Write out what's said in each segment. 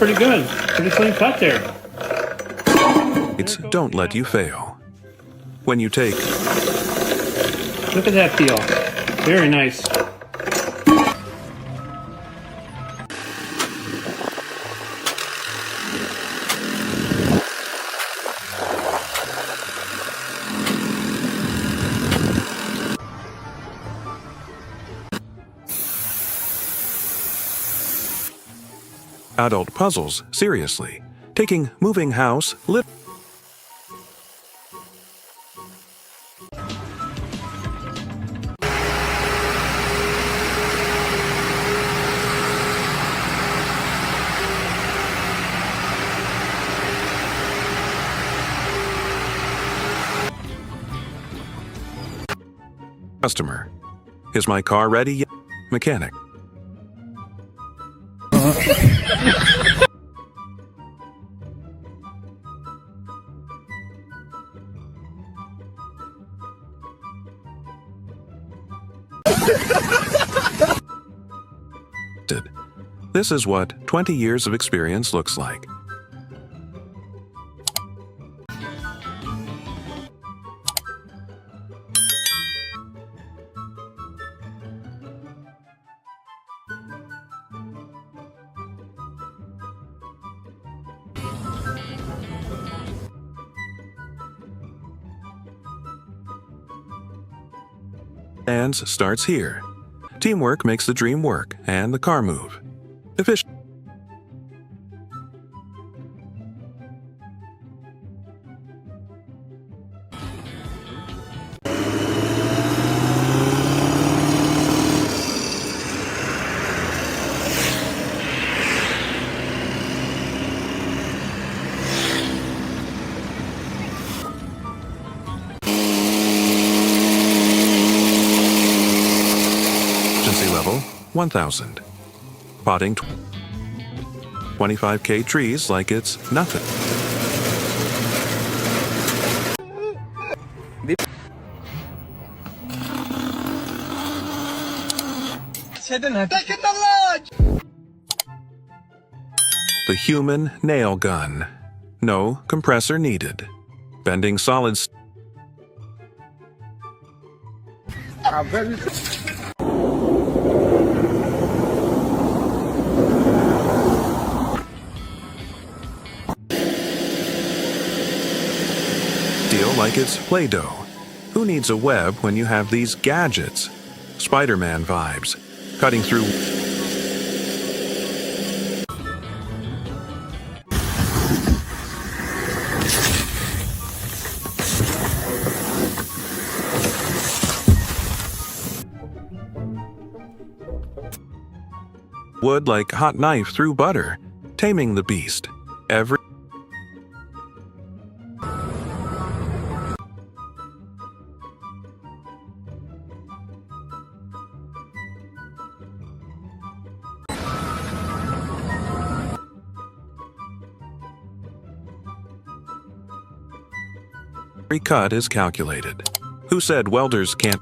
pretty good. Pretty clean cut there. Don't let you fail. When you take... Look at that peel. Very nice. Adult puzzles seriously. Taking moving house lit. Customer. Is my car ready yet? Mechanic. This is what 20 years of experience looks like. Dance starts here. Teamwork makes the dream work and the car move. Efficient. Efficiency level 1000. Potting 25K trees like it's nothing. The human nail gun. No compressor needed. Bending solids. Feel like it's Play-Doh. Who needs a web when you have these gadgets? Spider-Man vibes. Cutting through... wood like hot knife through butter. Taming the beast. Every... Every cut is calculated. Who said welders can't?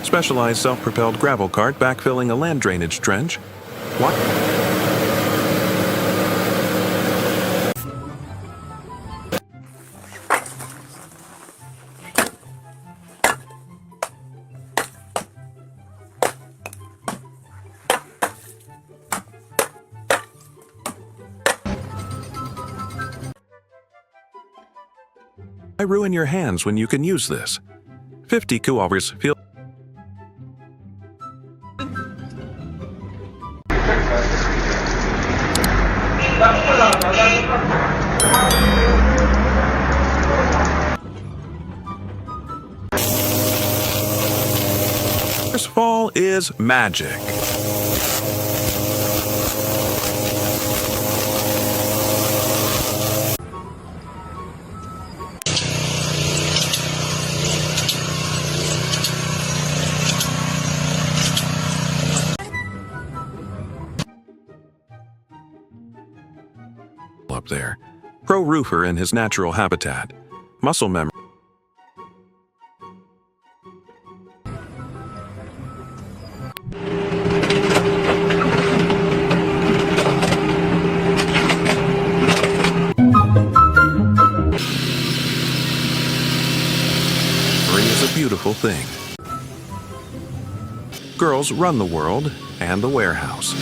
Specialized self-propelled gravel cart backfilling a land drainage trench. What? Why ruin your hands when you can use this? 50 hours feel... First fall is magic. up there. Pro roofer in his natural habitat. Muscle memory. Is a beautiful thing. Girls run the world and the warehouse.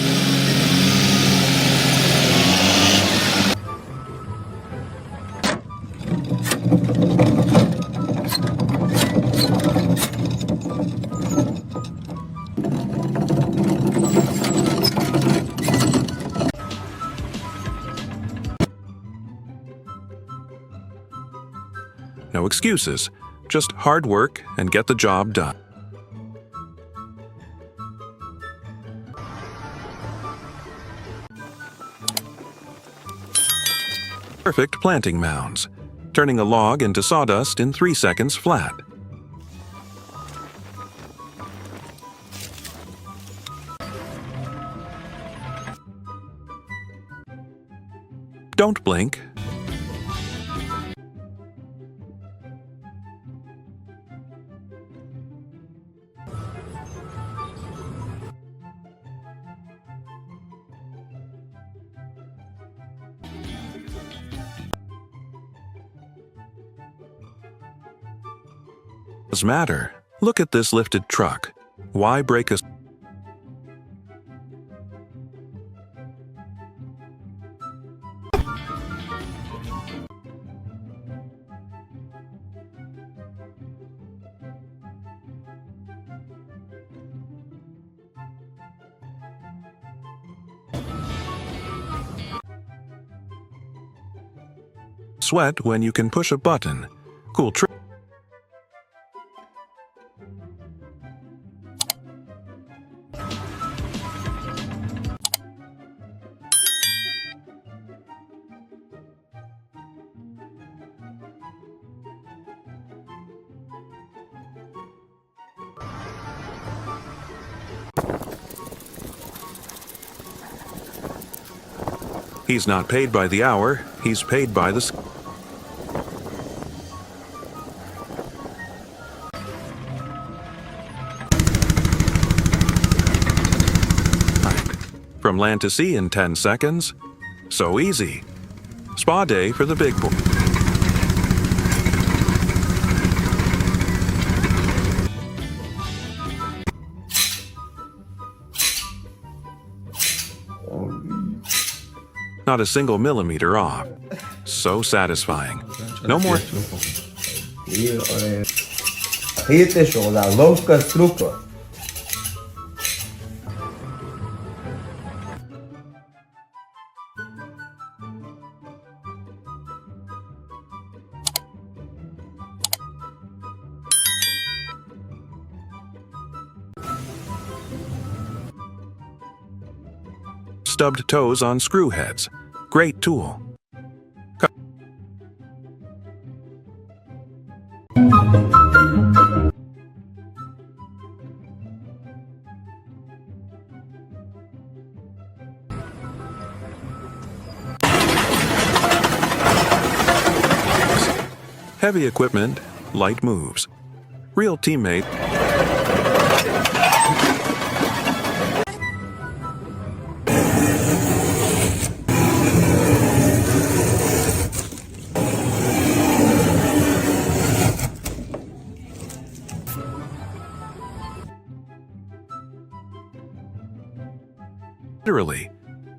No excuses. Just hard work and get the job done. Perfect planting mounds. Turning a log into sawdust in 3 seconds flat. Don't blink. Does matter. Look at this lifted truck. Why break a... Sweat when you can push a button. Cool trick. He's not paid by the hour, he's paid by the... From land to sea in 10 seconds. So easy. Spa day for the big boy. Not a single millimeter off. So satisfying. No more. Rijete šo, da, lovska struka. Stubbed toes on screw heads. Great tool. Heavy equipment, light moves. Real teammate. Literally.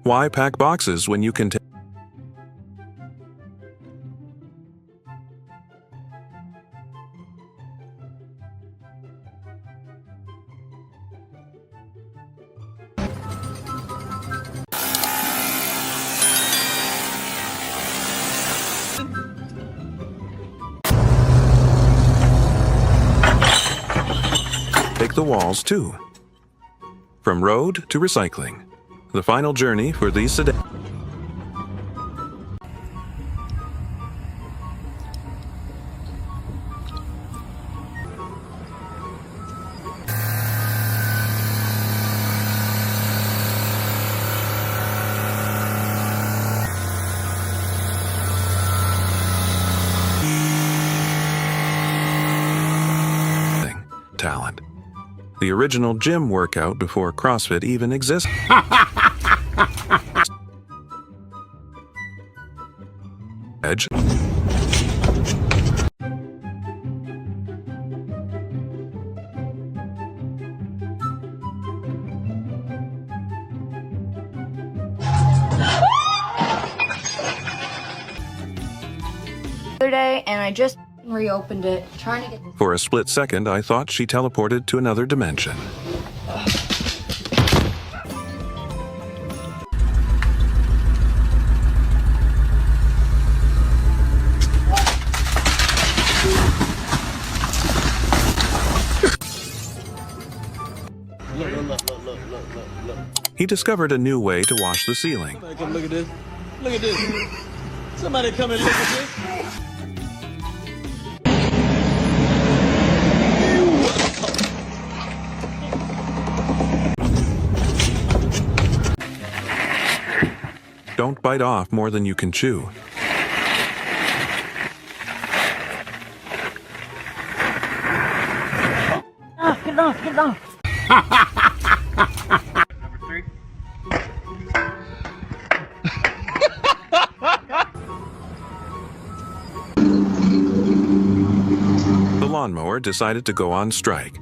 Why pack boxes when you can take... Take the walls too. From road to recycling. The final journey for these sedans. The original gym workout before CrossFit even existed. Edge. Other day, and I just reopened it, trying to get. For a split second, I thought she teleported to another dimension. He discovered a new way to wash the ceiling. Somebody come look at this. Look at this. Somebody come and look at this. Don't bite off more than you can chew. The lawnmower decided to go on strike.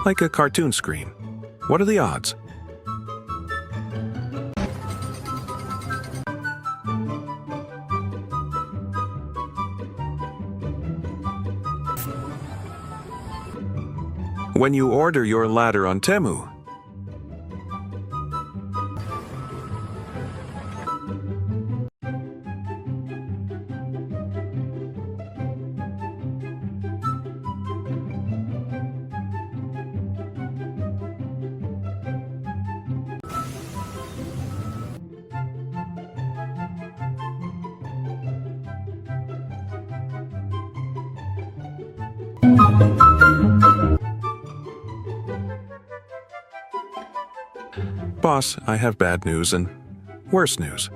Like a cartoon screen. What are the odds? When you order your ladder on Temu, Boss, I have bad news and worse news.